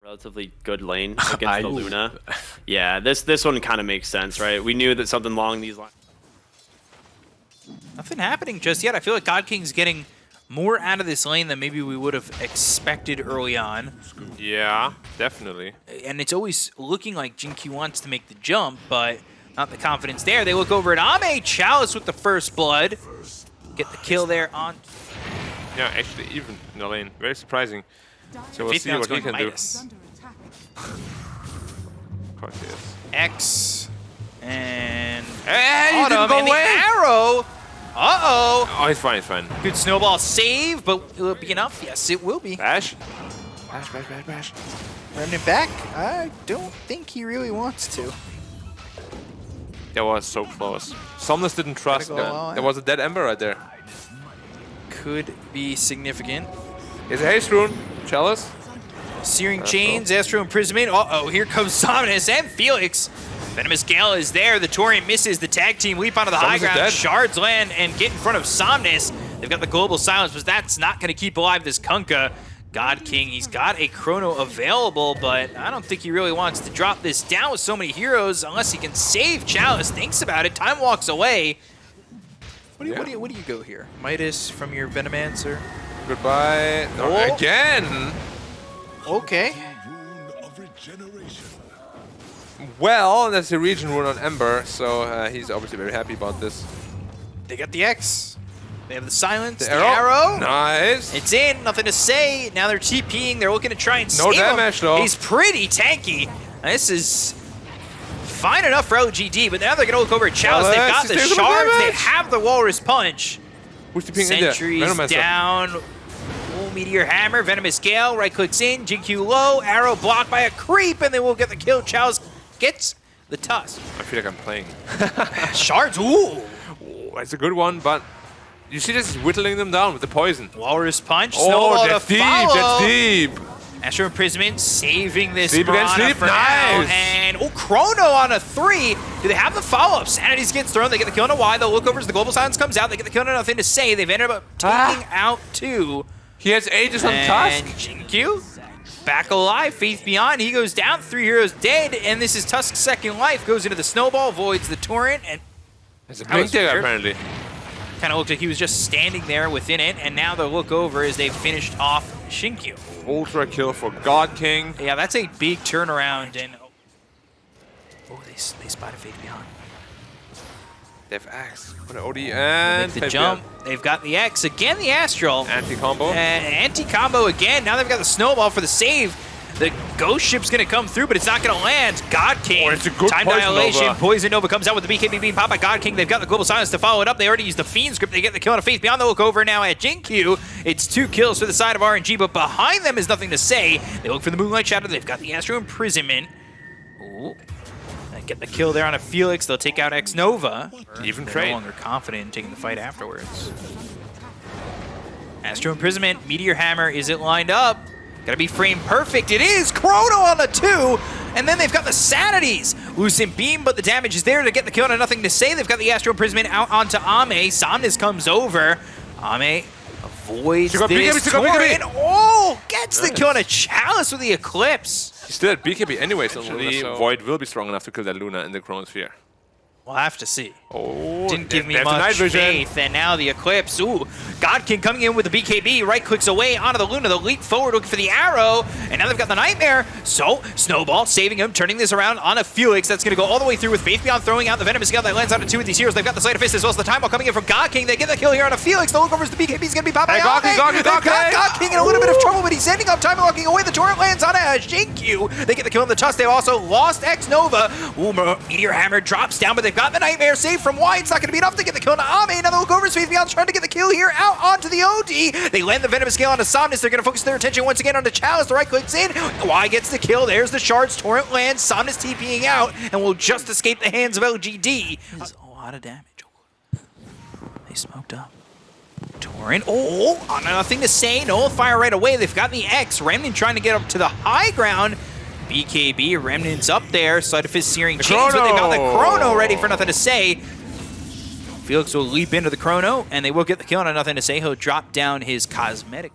Relatively good lane against the Luna. Yeah, this one kind of makes sense, right? We knew that something along these lines. Nothing happening just yet. I feel like God King's getting more out of this lane than maybe we would have expected early on. Yeah, definitely. And it's always looking like Jinky wants to make the jump, but not the confidence there. They look over at Ame. Chalice with the first blood. Get the kill there on. Yeah, actually, even in the lane. Very surprising. So we'll see what he can do. Of course he is. X and Hey, he didn't Autumn go and the away! arrow. Uh-oh. Oh, he's fine, he's fine. Good snowball save, but will it be enough? Yes, it will be. Bash? Bash, bash, bash, bash. Remnant back? I don't think he really wants to. That was so close. Somnus didn't trust that. There was a dead ember right there. Could be significant. Here's a haste rune. Chalice. Searing Chains, Astro Imprisonment. Uh-oh, here comes Somnus and Felix. Venomous Gale is there. The Torian misses. The tag team leap onto the high ground. Shards land and get in front of Somnus. They've got the Global Silence, but that's not going to keep alive this Kunkka. God King, he's got a Chrono available, but I don't think he really wants to drop this down with so many heroes unless he can save Chalice. Thinks about it. Time walks away. What do you go here? Midas from your Venomancer? Goodbye. No, again? Okay. Well, that's a region rune on Ember, so he's obviously very happy about this. They got the X. They have the silence, the arrow. Nice. It's in, nothing to say. Now they're TPing. They're looking to try and save him. No damage, though. He's pretty tanky. This is fine enough for LGD, but now they're going to look over at Chalice. They've got the shards. They have the Walrus Punch. Who's TPing Sentries down. Full Meteor Hammer. Venomous Gale. Right clicks in. GQ low. Arrow blocked by a creep, and they will get the kill. Chalice gets the Tusk. I feel like I'm playing. Shards. Ooh. That's a good one, but you see this is whittling them down with the poison. Walrus Punch. Oh, that's deep. That's deep. Astro Imprisonment saving this Sleep against sleep. for Nice. now. And Chrono on a 3. Do they have the follow-up? Sanities gets thrown. They get the kill on a Y. They'll look over as the Global Silence comes out. They get the kill on nothing to say. They've ended up taking out 2. He has Aegis on Tusk. And Jinkyu back alive. Faith Beyond. He goes down. 3 heroes dead. And this is Tusk's second life. Goes into the snowball. Voids the torrent. And there's a blink there, apparently. Kind of looked like he was just standing there within it. And now they'll look over as they've finished off Shinkyu. Ultra kill for God King. Yeah, that's a big turnaround. And they spotted Faith Beyond. They have Axe for the OD and the jump. They've got the X again. The Astral anti-combo. Anti-combo again. Now they've got the snowball for the save. The ghost ship's going to come through, but it's not going to land. God King. Oh, it's a good Time Dilation. Poison Nova comes out with the BKB being popped by God King. They've got the Global Silence to follow it up. They already used the Fiend script. They get the kill on a Faith Beyond. They'll look over now at Jinkyu. It's 2 kills for the side of RNG, but behind them is nothing to say. They look for the Moonlight Shadow. They've got the Astro Imprisonment. Ooh. They get the kill there on a Felix. They'll take out X Nova. Even They're trade. no longer confident in taking the fight afterwards. Astro Imprisonment. Meteor Hammer. Is it lined up? Gotta be frame perfect. It is! Chrono on the 2! And then they've got the Sanities. Lucent Beam, but the damage is there to get the kill and nothing to say. They've got the Astro Imprisonment out onto Ame. Somnus comes over. Ame avoids this torrent. Oh! Gets the kill on a Chalice with the Eclipse. He's still at BKB anyways on Luna, so Void will be strong enough to kill that Luna in the Chronosphere. We'll have to see. Oh, didn't give me much faith, and now the Eclipse. Ooh, God King coming in with the BKB, right clicks away onto the Luna. They'll leap forward looking for the arrow, and now they've got the Nightmare. So, Snowball saving him, turning this around on a Felix. That's going to go all the way through with Faith Beyond throwing out the Venomous Gale that lands onto 2 of these heroes. They've got the Sleight of Fist as well as the Time Ball coming in from God King. They get the kill here on a Felix. The look over as the BKB is going to be popped by God King. God King in a little bit of trouble, but he's ending up time walking away. The torrent lands on a Jinkyu. They get the kill on the Tusk. They've also lost X Nova. Ooh, Meteor Hammer drops down, but they've got the Nightmare save from Y. It's not going to be enough to get the kill on Ame. Now they'll go over as Faith Beyond trying to get the kill here out onto the OD. They land the Venomous Gale onto Somnus. They're going to focus their attention once again onto Chalice. The right clicks in. Y gets the kill. There's the shards. Torrent lands. Somnus TPing out and will just escape the hands of LGD. That's a lot of damage. They smoked up. Torrent. Oh, nothing to say. Nullify right away. They've got the X. Remnant trying to get up to the high ground. BKB, Remnant's up there. Sleight of Fist Searing Chains, but they've got the Chrono ready for nothing to say. Felix will leap into the Chrono, and they will get the kill on nothing to say. He'll drop down his Cosmetic.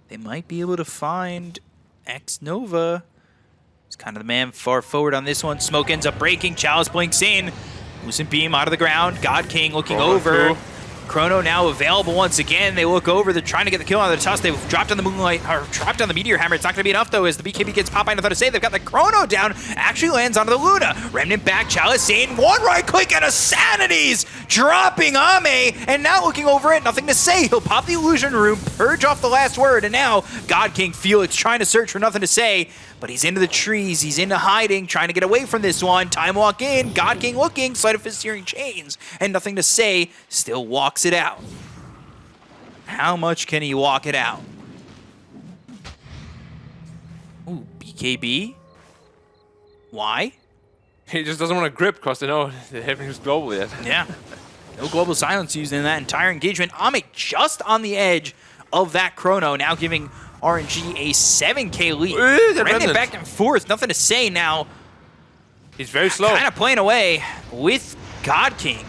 They might be able to find X Nova. He's kind of the man far forward on this one. Smoke ends up breaking. Chalice blinks in. Lucent Beam out of the ground. God King looking over. Too. Chrono now available once again. They look over. They're trying to get the kill on the toss. They've dropped on the Moonlight, or dropped on the Meteor Hammer. It's not going to be enough, though, as the BKB gets popped by another to save. They've got the Chrono down. Actually lands onto the Luna. Remnant back. Chalice in. One right click and a Sanity's dropping Ame. And now looking over it, nothing to say. He'll pop the Illusion Room, purge off the last word. And now God King Felix trying to search for nothing to say. But he's into the trees. He's into hiding, trying to get away from this one. Time walk in. God King looking. Sleight of fist searing chains. And nothing to say. Still walks it out. How much can he walk it out? Ooh, BKB? Why? He just doesn't want to grip because they know they haven't used global yet. Yeah. No global silence used in that entire engagement. Ame just on the edge of that Chrono, now giving RNG a 7K lead. Remnant back and forth, nothing to say now. He's very slow. Kind of playing away with God King.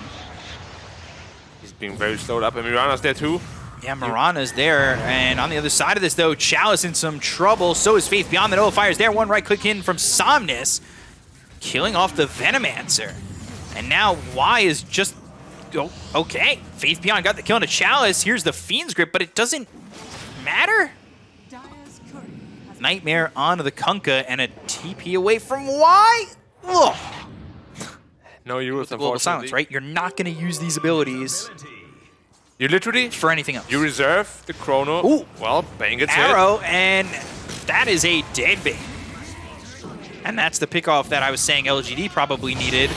He's being very slowed up, and Mirana's there too. Yeah, Mirana's there, and on the other side of this, though, Chalice in some trouble. So is Faith Beyond. The Nullifiers there. One right click in from Somnus, killing off the Venomancer. And now Y is just... Oh, okay. Faith Beyond got the kill on the Chalice. Here's the Fiend's Grip, but it doesn't matter. Nightmare onto the Kunkka, and a TP away from Y. Ugh. No use, Global silence, right? You're not going to use these abilities You literally... for anything else. You reserve the Chrono. Ooh. Well, bang gets Arrow, and that is a dead bait. And that's the pickoff that I was saying LGD probably needed.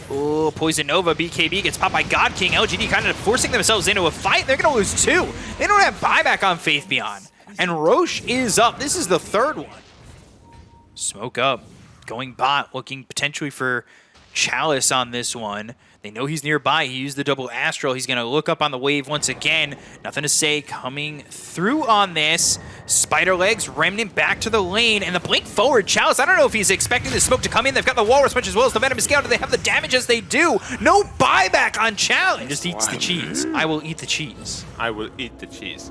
Oh, Poison Nova, BKB gets popped by God King. LGD kind of forcing themselves into a fight. They're going to lose two. They don't have buyback on Faith Beyond. And Roche is up. This is the third one. Smoke up. Going bot, looking potentially for Chalice on this one. They know he's nearby. He used the double Astral. He's going to look up on the wave once again. Nothing to say coming through on this. Spider Legs, Remnant back to the lane, and the blink forward. Chalice, I don't know if he's expecting the smoke to come in. They've got the Walrus Punch as well as the Venom Scale. Do they have the damage as they do? No buyback on Chalice. He just eats the cheese. I will eat the cheese. I will eat the cheese.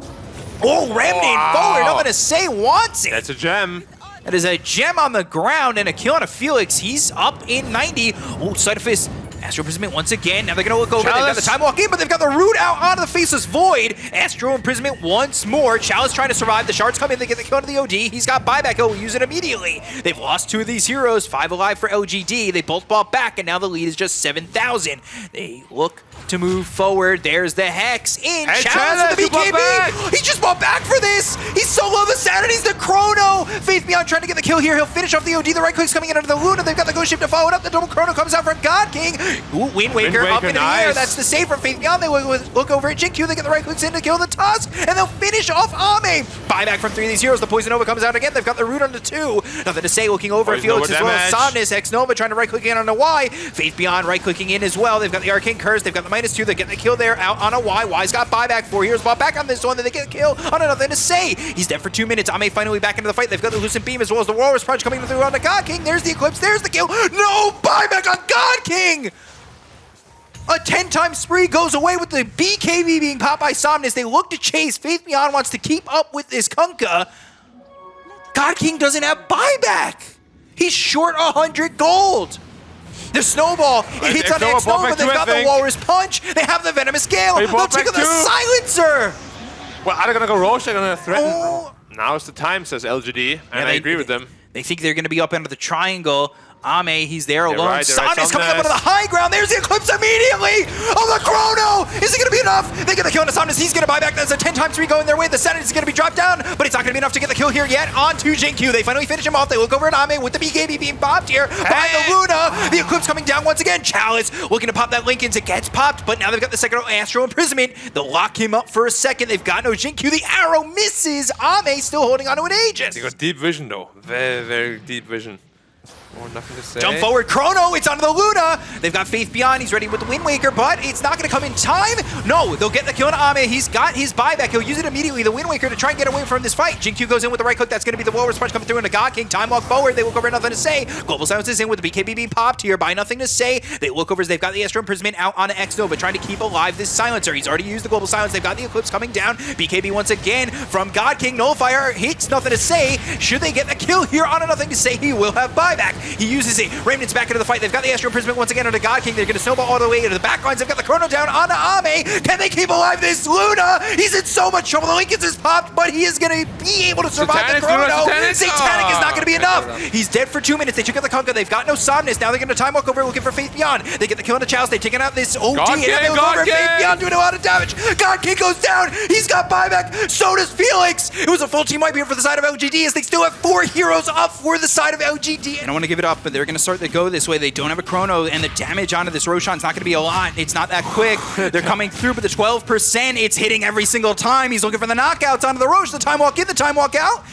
Oh, Remnant forward. Nothing to say. Wants it. That's a gem. That is a gem on the ground and a kill on a Felix. He's up in 90. Oh, Sleight of Fist. Astral Imprisonment once again. Now they're going to look over. Chalice. They've got the Time Walk in, but they've got the Root out onto the Faceless Void. Astral Imprisonment once more. Chalice trying to survive. The Shards come in. They get the kill to the OD. He's got buyback. He'll use it immediately. They've lost two of these heroes. 5 alive for LGD. They both bought back, and now the lead is just 7,000. They look to move forward. There's the Hex in. Hey, Chalice with the BKB. He just bought back for this. He's so low. The Sanity's the Chrono. Faith Beyond trying to get the kill here. He'll finish off the OD. The right click's coming in under the Luna. They've got the Ghost Ship to follow it up. The double Chrono comes out from God King. Ooh, Wind Waker up into the air. That's the save from Faith Beyond. They look over at JQ. They get the right clicks in to kill the Tusk, and they'll finish off Ame. Buyback from 3 of these heroes. The Poison Nova comes out again. They've got the Root on the 2. Nothing to say. Looking over at Felix as well as Somnus. X Nova trying to right click in on a Y. Faith Beyond right clicking in as well. They've got the Arcane Curse. They've got the -2. They get the kill there out on a Y. Y's got buyback. 4 heroes bought back on this one. Then they get a kill on a Nothing to say. He's dead for 2 minutes. Ame finally back into the fight. They've got the Lucent Beam as well as the Walrus Punch coming through on the God King. There's the Eclipse. There's the kill. No buyback on God King. A 10-time spree goes away with the BKB being popped by Somnus. They look to chase. Faith Beyond wants to keep up with this Kunkka. God King doesn't have buyback. He's short 100 gold. The Snowball, it hits on X Nova. They've got the Walrus Punch. They have the Venomous Gale. They'll take the Silencer. Well, are they going to go Roche? They're going to threaten. Oh. Now's the time, says LGD, and I agree with them. They think they're going to be up under the triangle. Ame, he's there alone. Right, Somnus coming up onto the high ground. There's the Eclipse immediately. Oh, the Chrono! Is it going to be enough? They get the kill on Somnus. He's going to buy back. That's a 10-time spree going their way. The Sanity is going to be dropped down, but it's not going to be enough to get the kill here yet. On to JQ. They finally finish him off. They look over at Ame with the BKB being popped here by the Luna. The Eclipse coming down once again. Chalice looking to pop that Linken's. It gets popped, but now they've got the second Astral Imprisonment. They'll lock him up for a second. They've got no JQ. The arrow misses. Ame still holding onto an Aegis. They got deep vision, though. Very, very deep vision. Or nothing to say. Jump forward, Chrono, it's onto the Luna. They've got Faith Beyond, he's ready with the Wind Waker, but it's not gonna come in time. No, they'll get the kill on Ame. He's got his buyback, he'll use it immediately, the Wind Waker, to try and get away from this fight. Jinq goes in with the right hook, that's gonna be the Walrus Punch coming through into God King. Time walk forward, they look over, nothing to say. Global Silence is in with the BKB being popped here by nothing to say. They look over as they've got the Astral Imprisonment out on X-Nova, trying to keep alive this Silencer. He's already used the Global Silence, they've got the Eclipse coming down. BKB once again from God King, Nullifier hits, nothing to say. Should they get the kill here on a nothing to say, he will have buyback. He uses it. Remnant's back into the fight. They've got the Astral Imprisonment once again onto God King. They're going to snowball all the way into the back lines. They've got the Chrono down onto Ame. Can they keep alive this Luna? He's in so much trouble. The Lincolns is popped, but he is going to be able to survive the Chrono. Satanic is not going to be enough. He's dead for 2 minutes. They took out the Kunkka. They've got no Somnus. Now they're going to time walk over looking for Faith Beyond. They get the kill on the Chalice. They've taken out this OD. God King. Faith Beyond doing a lot of damage. God King goes down. He's got buyback. So does Felix. It was a full team wipe here for the side of LGD as they still have 4 heroes up for the side of LGD. And I want to give it up, but they're going to start to go this way. They don't have a Chrono, and the damage onto this Roshan's not going to be a lot. It's not that quick. They're coming through, but the 12%, it's hitting every single time. He's looking for the knockouts onto the Roche. The time walk in, the time walk out.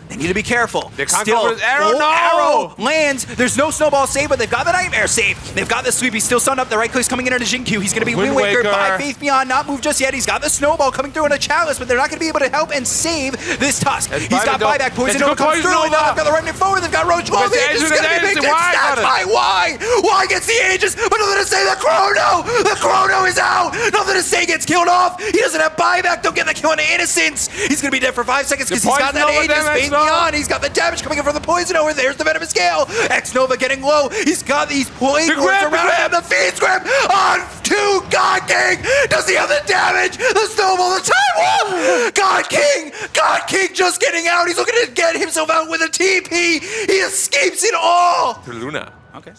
They need to be careful. They can't go for his arrow. No! Arrow lands. There's no snowball save, but they've got the Nightmare save. They've got the sweep. He's still stunned up. The right click's coming in into Jinq. He's going to be Wind Waker by Faith Beyond. Not moved just yet. He's got the snowball coming through in a Chalice, but they're not going to be able to help and save this Tusk. He's got buyback. Poison Nova comes through. And now they've got the Remnant forward. They've got Roach. This is going to be big stats by Y. Y gets the Aegis, but nothing to say. The Chrono. The Chrono is out. Nothing to say. Gets killed off. He doesn't have buyback. Don't get the kill on Innocence. He's going to be dead for 5 seconds because he's got that Aegis. Faith Beyond. He's got the damage coming in from the Poison over. There's the Venomous Gale. X-Nova getting low. He's got these plague words around him. The Fiend's Grip on to God King. Does he have the damage? The snowball, the time wall. God King just getting out. He's looking to get himself out with a TP. He escapes it all. To Luna. Okay.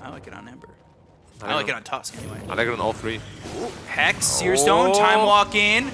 I like it on Ember. I like it on Tusk anyway. I like it on all 3. Ooh, Hex, Seer Stone, time walk in.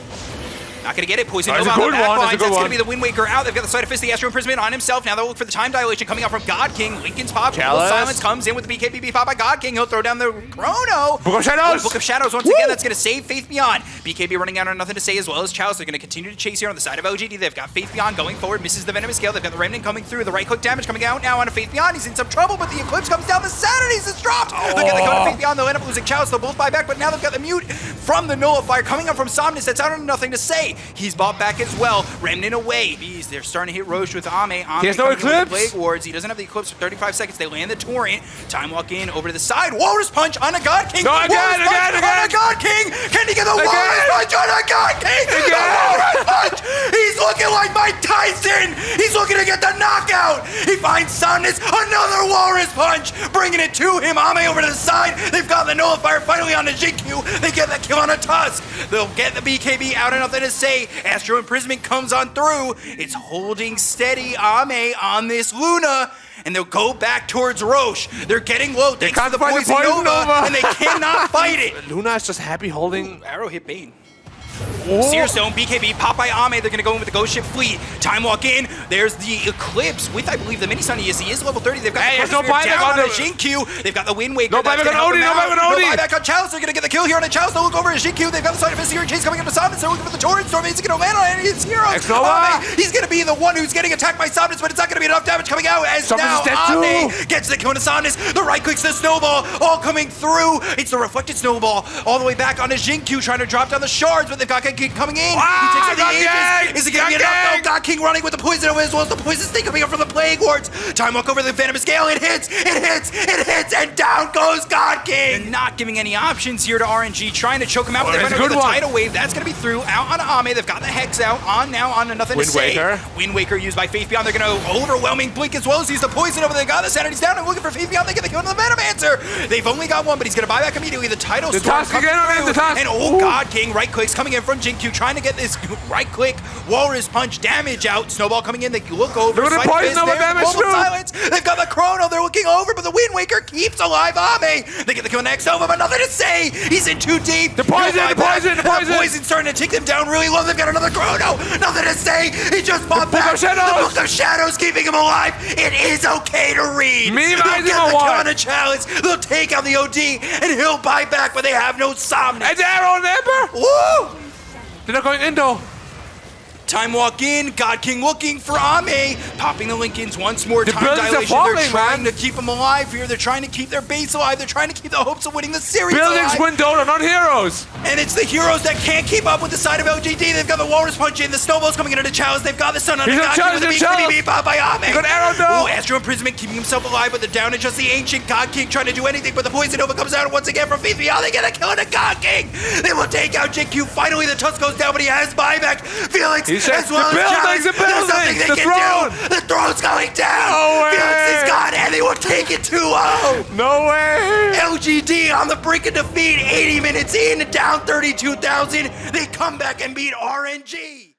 Not going to get it. Poison That's Nova on the back lines. That's going to be the Wind Waker out. They've got the Side of Fist, the Astral Imprisonment on himself. Now they'll look for the Time Dilation coming out from God King. Lincoln's pop. Silence comes in with the BKB pop by God King. He'll throw down the Chrono. Book of Shadows. Book of Shadows once again. That's going to save Faith Beyond. BKB running out on nothing to say as well as Chalice. They're going to continue to chase here on the side of LGD. They've got Faith Beyond going forward. Misses the Venomous Gale. They've got the Remnant coming through. The right click damage coming out now on a Faith Beyond. He's in some trouble, but the Eclipse comes down. The Sanities is dropped. They're going to go to Faith Beyond. They'll end up losing Chalice. They'll both buy back, but now they've got the Mute from the Nullifier coming up from Somnus. That's out on nothing to say. He's bought back as well. Remnant away. Bees, they're starting to hit Roche with Ame. He has no Eclipse. Plague Wards. He doesn't have the Eclipse for 35 seconds. They land the Torrent. Time walk in over to the side. Walrus Punch on a God King. No, again. On a God King. Can he get the Walrus Punch on a God King? The Walrus Punch. He's looking like Mike Tyson. He's looking to get the knockout. He finds Somnus. Another Walrus Punch. Bringing it to him. Ame over to the side. They've got the Nullifier finally on the Jinq. They get the kill on a Tusk. They'll get the BKB out and nothing to say. Astral Imprisonment comes on through. It's holding steady Ame on this Luna, and they'll go back towards Roche. They're getting low thanks to the Poison Nova, and they cannot fight it. Luna is just happy holding. Arrow hit Bane. Seer Stone, BKB, pop by Ame. They're going to go in with the Ghost Ship Fleet. Time walk in. There's the Eclipse with, I believe, the Mini Sun. He is level 30. They've got the no buyback down on the Jinq. They've got the Wind Waker. No buyback on Odie. No buyback on Chalice. They're going to get the kill here on the Chalice. They'll look over at Jinq. They've got the Side of Fist here. Chase coming into Somnus. They're looking for the Torrent Storm. He's going to land on any of his heroes. He's going to be the one who's getting attacked by Somnus, but it's not going to be enough damage coming out as now Ame gets the kill on Somnus. The right clicks the Snowball, all coming through. It's the Reflected Snowball all the way back onto Jinq, trying to drop down the shards, but they've got coming in. He takes out the Aegis. Is it going to be enough? No, God King running with the Poison over as well as the Poison Sting coming up from the Plague Wards. Time walk over the Venomous Gale. It hits, and down goes God King. They're not giving any options here to RNG, trying to choke him out, but they're going to the Tidal Wave. That's going to be through, out on Ame. They've got the Hex out, on now, on nothing to say. Wind Waker used by Faith Beyond. They're going to overwhelming Blink as well as use the Poison over. They got the Sanity's down and looking for Faith Beyond. They get the kill on the Venomancer. They've only got one, but he's going to buy back immediately. The Tidal Storm comes through, and God King right clicks coming in from Jinq, trying to get this right click Walrus Punch damage out. Snowball coming in. They look over. Look at the Poison Nova damage too. Silence. They've got the Chrono. They're looking over, but the Wind Waker keeps alive Ame. They get the kill next over, but nothing to say. He's in too deep. The Poison starting to take them down really low. They've got another Chrono. Nothing to say. He just fought back. The Book of Shadows keeping him alive. It is okay to read. They'll get the kill on a Chalice. They'll take out the OD, and he'll buy back, but they have no Somnus. And Arrow and Ember. Woo! They're not going in though. Time walk in, God King looking for Ame, popping the Lincolns once more. The Time buildings are dilation, falling, they're trying man. to keep them alive here. They're trying to keep their base alive. They're trying to keep the hopes of winning the series Buildings alive. win Dota, not heroes. And it's the heroes that can't keep up with the side of LGD. They've got the Walrus Punch in, the Snowball's coming into the Chalice. They've got the Sun on He's the a God challenge, King with he's the a beat challenge. popped by Ame. He got arrow though. Ooh, Astro Imprisonment keeping himself alive, but they're down to just the Ancient God King trying to do anything, but the Poison Nova comes out once again from Fifi. Are they gonna kill the God King? They will take out JQ. Finally, the Tusk goes down, but he has buyback. Felix, He says, as well "The as buildings, Chalice, the there's nothing buildings, they the can do. The throne's going down. No way. Felix is gone, and they will take it 2-0. No way. LGD on the brink of defeat, 80 minutes in, down 32,000. They come back and beat RNG.